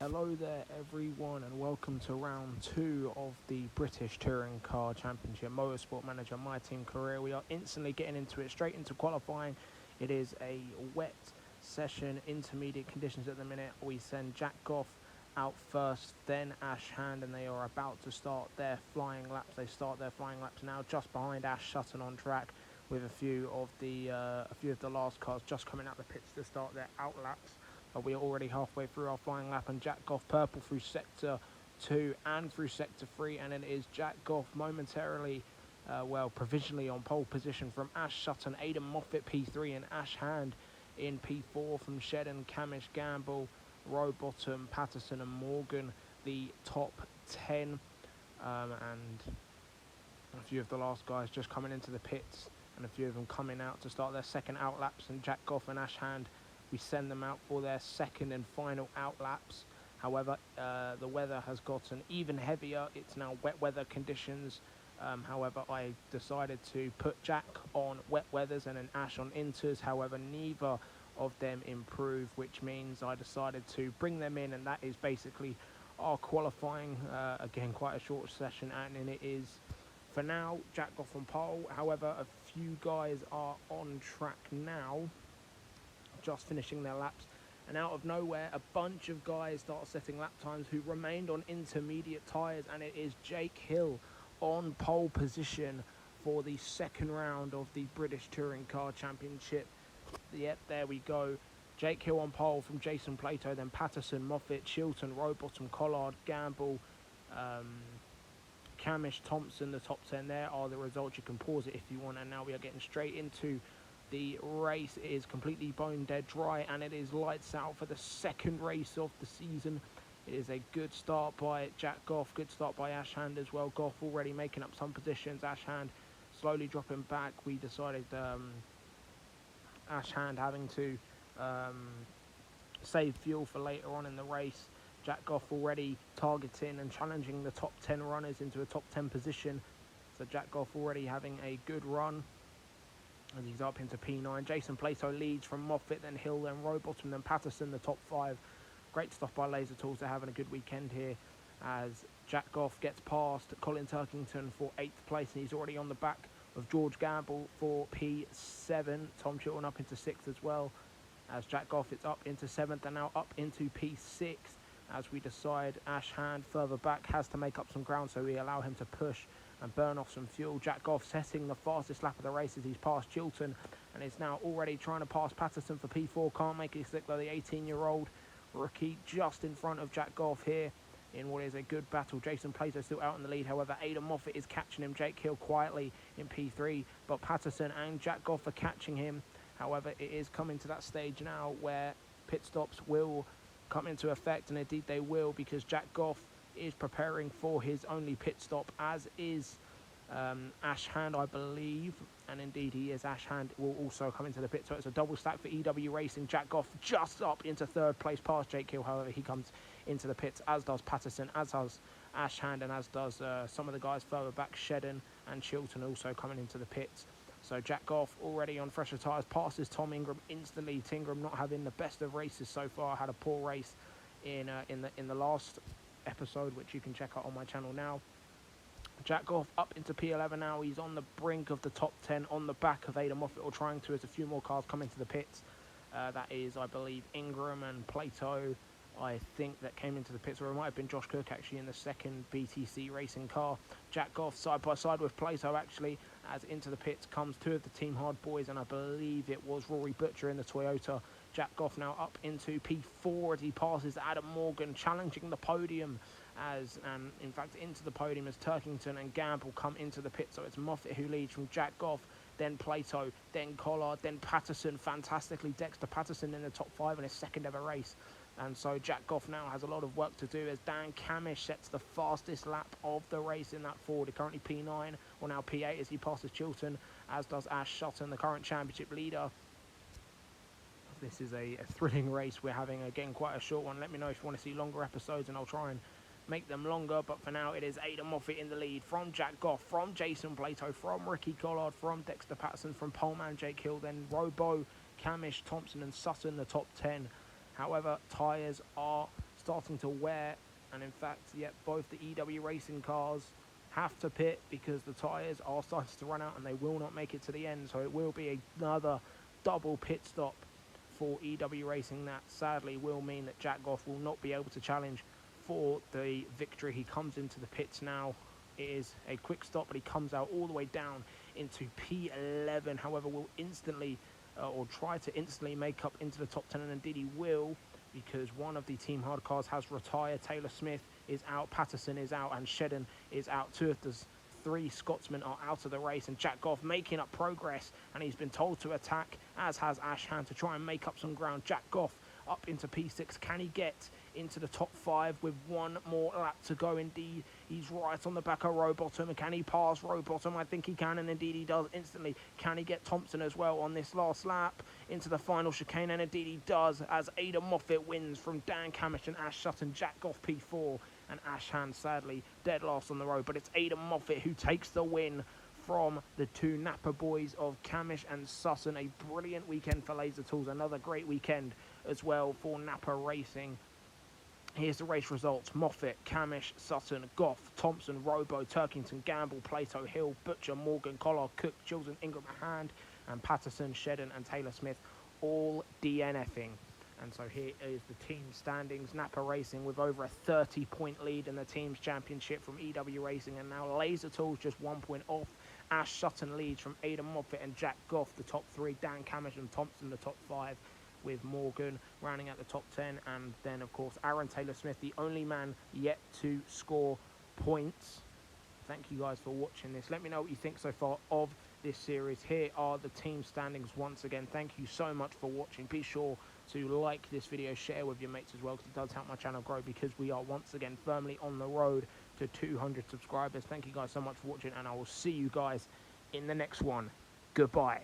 Hello there, everyone, and welcome to round two of the British Touring Car Championship Motorsport Manager MyTeam career. We are instantly getting into it, straight into qualifying. It is a wet session, intermediate conditions at the minute. We send Jack Goff out first, then Ash Hand, and they are about to start their flying laps. They start their flying laps now, just behind Ash Sutton on track, with a few of the last cars just coming out the pits to start their out laps. We are already halfway through our flying lap, and Jack Goff purple through sector 2 and through sector 3, and it is Jack Goff momentarily, provisionally on pole position from Ash Sutton, Aidan Moffat P3, and Ash Hand in P4 from Shedden, Camish, Gamble, Rowbottom, Patterson and Morgan, the top 10, and a few of the last guys just coming into the pits, and a few of them coming out to start their second out laps, and Jack Goff and Ash Hand, we send them out for their second and final out laps. However, the weather has gotten even heavier. It's now wet weather conditions. However, I decided to put Jack on wet weathers and an Ash on inters. However, neither of them improve, which means I decided to bring them in, and that is basically our qualifying. Again, quite a short session, and it is, for now, Jack Goff on pole. However, a few guys are on track now, just finishing their laps, and out of nowhere a bunch of guys start setting lap times who remained on intermediate tyres, and it is Jake Hill on pole position for the second round of the British Touring Car Championship. Yep, there we go. Jake Hill on pole from Jason Plato, then Patterson, Moffat, Chilton, Rowbottom, Collard, Gamble, Camish, Thompson. The top 10 there are the results. You can pause it if you want, and now we are getting straight into the race. It is completely bone dead dry, and it is lights out for the second race of the season. It is a good start by Jack Goff, good start by Ash Hand as well. Goff already making up some positions, Ash Hand slowly dropping back. We decided Ash Hand having to save fuel for later on in the race. Jack Goff already targeting and challenging the top 10 runners into a top 10 position. So Jack Goff already having a good run, and he's up into P9. Jason Plato leads from Moffat, then Hill, then Rowbottom, then Patterson, the top 5. Great stuff by Laser Tools. They're having a good weekend here, as Jack Goff gets past Colin Turkington for 8th place, and he's already on the back of George Gamble for P7. Tom Chilton up into 6th as well, as Jack Goff is up into 7th and now up into P6, as we decide Ash Hand further back has to make up some ground, so we allow him to push and burn off some fuel. Jack Goff setting the fastest lap of the race as he's passed Chilton, and is now already trying to pass Patterson for P4. Can't make it stick though, the 18-year-old rookie just in front of Jack Goff here in what is a good battle. Jason Plato still out in the lead, however Aidan Moffat is catching him. Jake Hill quietly in P3, but Patterson and Jack Goff are catching him. However, it is coming to that stage now where pit stops will come into effect, and indeed they will, because Jack Goff is preparing for his only pit stop, as is Ash Hand, I believe, and indeed he is. Ash Hand will also come into the pit, so it's a double stack for EW Racing. Jack Goff just up into 3rd place past Jake Hill, however he comes into the pits, as does Patterson, as does Ash Hand, and as does some of the guys further back. Shedden and Chilton also coming into the pits. So Jack Goff already on fresher tyres, passes Tom Ingram instantly. Tingram not having the best of races so far, had a poor race in the last episode, which you can check out on my channel now. Jack Goff up into P11 now. He's on the brink of the top 10 on the back of Aidan Moffat, or trying to, as a few more cars come into the pits. That is, I believe, Ingram and Plato, I think, that came into the pits, or it might have been Josh Cook actually in the second BTC racing car. Jack Goff side by side with Plato actually, as into the pits comes 2 of the Team Hard boys, and I believe it was Rory Butcher in the Toyota. Jack Goff now up into P4 as he passes Adam Morgan, challenging the podium, as in fact into the podium as Turkington and Gamble come into the pit. So it's Moffat who leads from Jack Goff, then Plato, then Collard, then Patterson. Fantastically, Dexter Patterson in the top 5 in his second ever race. And so Jack Goff now has a lot of work to do, as Dan Camish sets the fastest lap of the race in that Ford. Currently P9, or now P8, as he passes Chilton, as does Ash Sutton, the current championship leader. This is a thrilling race we're having. Again, quite a short one. Let me know if you want to see longer episodes, and I'll try and make them longer. But for now, it is Aidan Moffat in the lead, from Jack Goff, from Jason Plato, from Ricky Collard, from Dexter Patterson, from Poleman Jake Hill, then Robo, Camish, Thompson and Sutton, the top 10. However, tyres are starting to wear. And in fact, yet both the EW Racing cars have to pit because the tyres are starting to run out and they will not make it to the end. So it will be another double pit stop for EW Racing. That sadly will mean that Jack Goff will not be able to challenge for the victory. He comes into the pits now. It is a quick stop, but he comes out all the way down into P11. However, will instantly or try to instantly make up into the top 10, and indeed he will, because one of the Team Hard cars has retired. Taylor Smith is out, Patterson is out, and Shedden is out. Two of the three Scotsmen are out of the race, and Jack Goff making up progress, and he's been told to attack, as has Ashhan, to try and make up some ground. Jack Goff up into P6. Can he get into the top 5 with one more lap to go? Indeed, he's right on the back of Rowbottom. And can he pass Rowbottom? I think he can, and indeed he does instantly. Can he get Thompson as well on this last lap into the final chicane? And indeed he does, as Ada Moffat wins from Dan Camish and Ash Sutton. Jack Goff P4, and Ashhan sadly dead last on the road. But it's Ada Moffat who takes the win from the two Napa boys of Camish and Sutton. A brilliant weekend for Laser Tools. Another great weekend as well for Napa Racing. Here's the race results. Moffat, Camish, Sutton, Goff, Thompson, Robo, Turkington, Gamble, Plato, Hill, Butcher, Morgan, Collard, Cook, Chilton, Ingram, Hand, and Patterson, Shedden, and Taylor Smith all DNFing. And so here is the team standings. Napa Racing with over a 30-point lead in the team's championship from EW Racing, and now Laser Tools just 1 point off. Ash Sutton leads from Ada Moffat and Jack Goff, the top 3. Dan Camish and Thompson, the top 5, with Morgan rounding out the top 10. And then, of course, Aaron Taylor Smith, the only man yet to score points. Thank you guys for watching this. Let me know what you think so far of this series. Here are the team standings once again. Thank you so much for watching. Be sure to like this video, share with your mates as well, because it does help my channel grow, because we are once again firmly on the road to 200 subscribers. Thank you guys so much for watching, and I will see you guys in the next one. Goodbye.